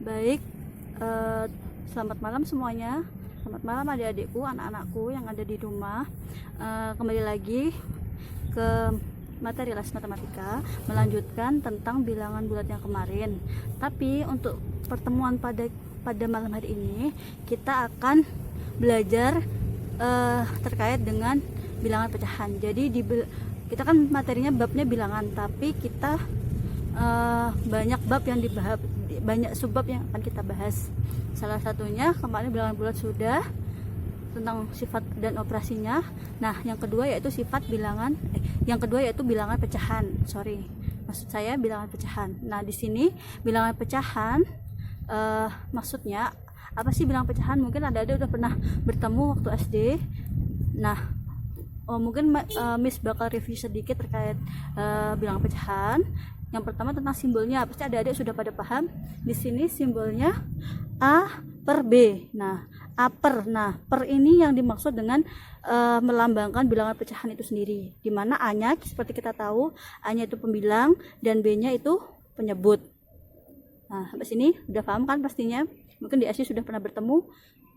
Baik, selamat malam semuanya. Selamat malam adik-adikku, anak-anakku yang ada di rumah. Kembali lagi ke materi les matematika, melanjutkan tentang bilangan bulat yang kemarin. Tapi untuk pertemuan pada malam hari ini, kita akan belajar terkait dengan bilangan pecahan. Jadi kita kan materinya babnya bilangan, tapi kita banyak bab yang dibahas, banyak subbab yang akan kita bahas. Salah satunya kemarin bilangan bulat sudah, tentang sifat dan operasinya. Nah, yang kedua yaitu bilangan pecahan. Maksud saya bilangan pecahan. Nah, di sini bilangan pecahan maksudnya apa sih bilangan pecahan? Mungkin ada udah pernah bertemu waktu SD. Nah, mungkin Miss bakal review sedikit terkait bilangan pecahan. Yang pertama tentang simbolnya, pasti adik-adik sudah pada paham. Di sini simbolnya A per B. Nah, A per. Nah, per ini yang dimaksud dengan melambangkan bilangan pecahan itu sendiri. Dimana A-nya seperti kita tahu, A-nya itu pembilang dan B-nya itu penyebut. Nah, sampai sini udah paham kan pastinya? Mungkin di SD sudah pernah bertemu.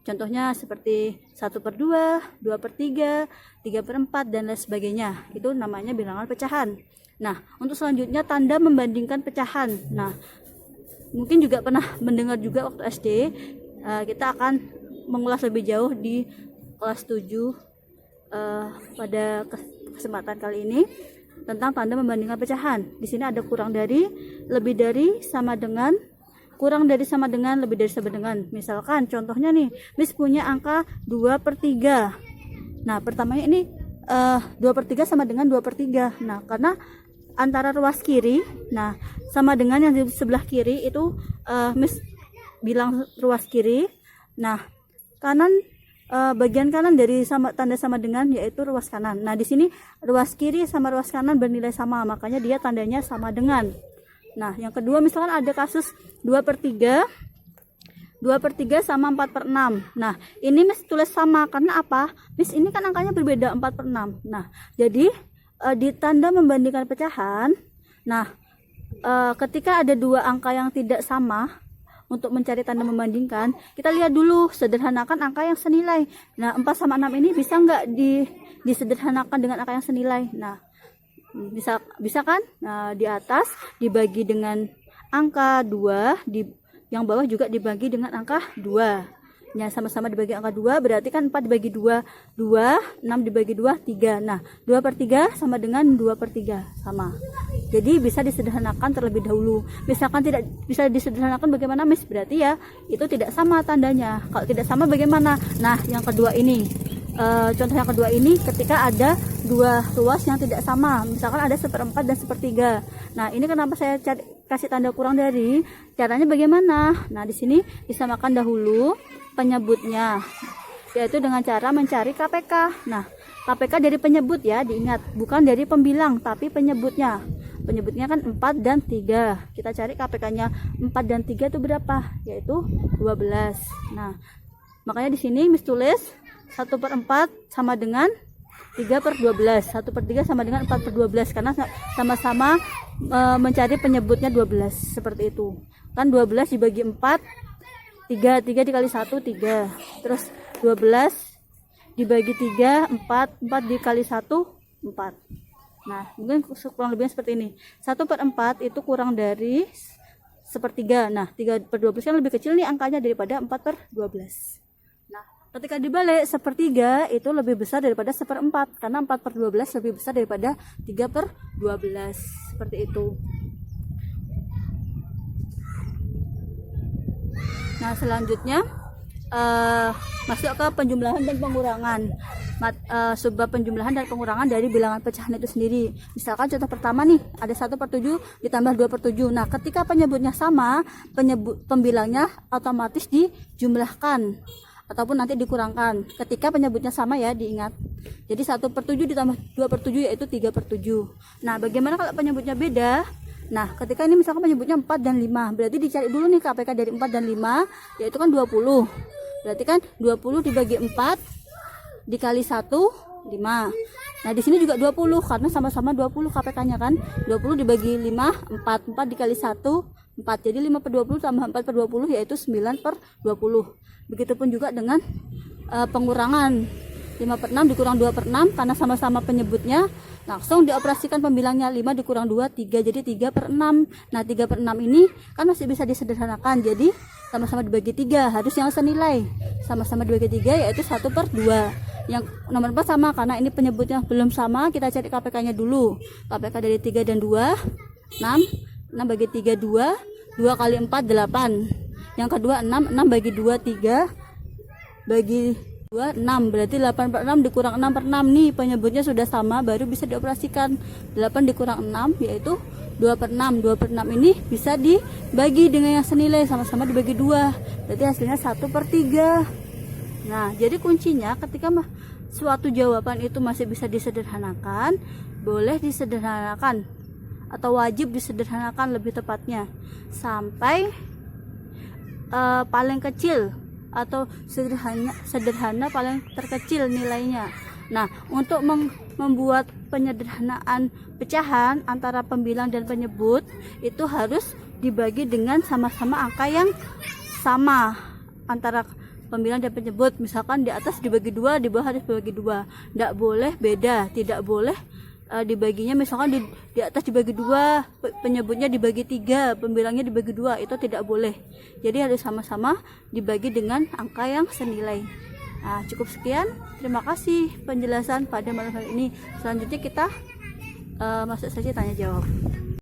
Contohnya seperti 1/2, 2/3, 3/4 dan lain sebagainya. Itu namanya bilangan pecahan. Nah, untuk selanjutnya tanda membandingkan pecahan. Nah, mungkin juga pernah mendengar juga waktu SD. Kita akan mengulas lebih jauh di kelas 7 pada kesempatan kali ini tentang tanda membandingkan pecahan. Di sini ada kurang dari, lebih dari, sama dengan, kurang dari, sama dengan, lebih dari, sama dengan. Misalkan contohnya nih, Miss punya angka 2/3. Nah, pertamanya ini 2/3 sama dengan 2/3. Nah, karena antara ruas kiri, nah sama dengan yang di sebelah kiri itu Miss bilang ruas kiri. Nah, kanan, bagian kanan dari tanda sama dengan yaitu ruas kanan. Nah, di sini ruas kiri sama ruas kanan bernilai sama, makanya dia tandanya sama dengan. Nah, yang kedua misalkan ada kasus 2/3 sama 4/6. Nah, ini Miss tulis sama karena apa? Miss ini kan angkanya berbeda 4/6. Nah, jadi di tanda membandingkan pecahan, nah ketika ada dua angka yang tidak sama, untuk mencari tanda membandingkan, kita lihat dulu, sederhanakan angka yang senilai. Nah, 4 sama 6 ini bisa nggak disederhanakan dengan angka yang senilai? Nah, bisa kan? Nah, di atas dibagi dengan angka 2, yang bawah juga dibagi dengan angka 2. Ya, sama-sama dibagi angka 2, berarti kan 4 dibagi 2, 2, 6 dibagi 2, 3. Nah, 2/3 sama dengan 2/3, sama. Jadi bisa disederhanakan terlebih dahulu. Misalkan tidak bisa disederhanakan bagaimana, Miss? Berarti ya itu tidak sama tandanya. Kalau tidak sama bagaimana? Nah, yang kedua ini. Contoh yang kedua ini ketika ada dua ruas yang tidak sama. Misalkan ada 1/4 dan 1/3. Nah, ini kenapa saya kasih tanda kurang dari? Caranya bagaimana? Nah, di sini disamakan dahulu penyebutnya, yaitu dengan cara mencari KPK. Nah, KPK dari penyebut ya, diingat, bukan dari pembilang tapi penyebutnya. Penyebutnya kan 4 dan 3. Kita cari KPK-nya 4 dan 3 itu berapa? Yaitu 12. Nah, makanya di sini Miss tulis 1/4 sama dengan 3/12. 1/3 sama dengan 4/12 karena sama-sama mencari penyebutnya 12. Seperti itu. Kan 12 dibagi 4, 3 dikali 1, 3. Terus 12 dibagi 3, 4 dikali 1, 4. Nah, mungkin kurang lebihnya seperti ini. 1/4 itu kurang dari 1/3. Nah, 3/12 kan lebih kecil nih angkanya daripada 4/12. Nah, ketika dibalik 1/3 itu lebih besar daripada 1/4 karena 4/12 lebih besar daripada 3/12. Seperti itu. Nah, selanjutnya masuk ke penjumlahan dan pengurangan. Subbab penjumlahan dan pengurangan dari bilangan pecahan itu sendiri. Misalkan contoh pertama nih, ada 1/7 ditambah 2/7. Nah, ketika penyebutnya sama, pembilangnya otomatis dijumlahkan ataupun nanti dikurangkan. Ketika penyebutnya sama ya, diingat. Jadi 1/7 ditambah 2/7 yaitu 3/7. Nah, bagaimana kalau penyebutnya beda? Nah, ketika ini misalkan penyebutnya 4 dan 5, berarti dicari dulu nih KPK dari 4 dan 5, yaitu kan 20. Berarti kan 20 dibagi 4 dikali 1, 5. Nah, di sini juga 20 karena sama-sama 20 KPK-nya kan. 20 dibagi 5, 4 dikali 1, 4. Jadi 5 per 20 tambah 4 per 20 yaitu 9 per 20. Begitupun juga dengan pengurangan 5 per 6 dikurang 2 per 6 karena sama-sama penyebutnya, langsung dioperasikan pembilangnya. 5 dikurang 2 3, jadi 3 per 6. Nah 3 per 6 ini kan masih bisa disederhanakan, jadi sama-sama dibagi 3 harus yang senilai, sama-sama dibagi 3 yaitu 1 per 2. Yang nomor 4 sama karena ini penyebutnya belum sama, kita cari KPK nya dulu. KPK dari 3 dan 2 6 bagi 3 2 kali 4 8. Yang kedua 6 bagi 2 3 bagi 2 6, berarti 8 per 6 dikurang 6 per 6 nih penyebutnya sudah sama, baru bisa dioperasikan. 8 dikurang 6 yaitu 2 per 6. 2 per 6 ini bisa dibagi dengan yang senilai, sama-sama dibagi 2, berarti hasilnya 1 per 3. Nah jadi kuncinya ketika suatu jawaban itu masih bisa disederhanakan, boleh disederhanakan atau wajib disederhanakan lebih tepatnya sampai paling kecil atau sederhana paling terkecil nilainya. Nah untuk membuat penyederhanaan pecahan antara pembilang dan penyebut itu harus dibagi dengan sama-sama angka yang sama antara pembilang dan penyebut. Misalkan di atas dibagi 2, di bawah harus dibagi 2, tidak boleh beda, tidak boleh dibaginya misalkan di atas dibagi 2, penyebutnya dibagi 3, pembilangnya dibagi 2, itu tidak boleh. Jadi harus sama-sama dibagi dengan angka yang senilai. Nah cukup sekian, terima kasih penjelasan pada malam hari ini. Selanjutnya kita masuk saja tanya jawab.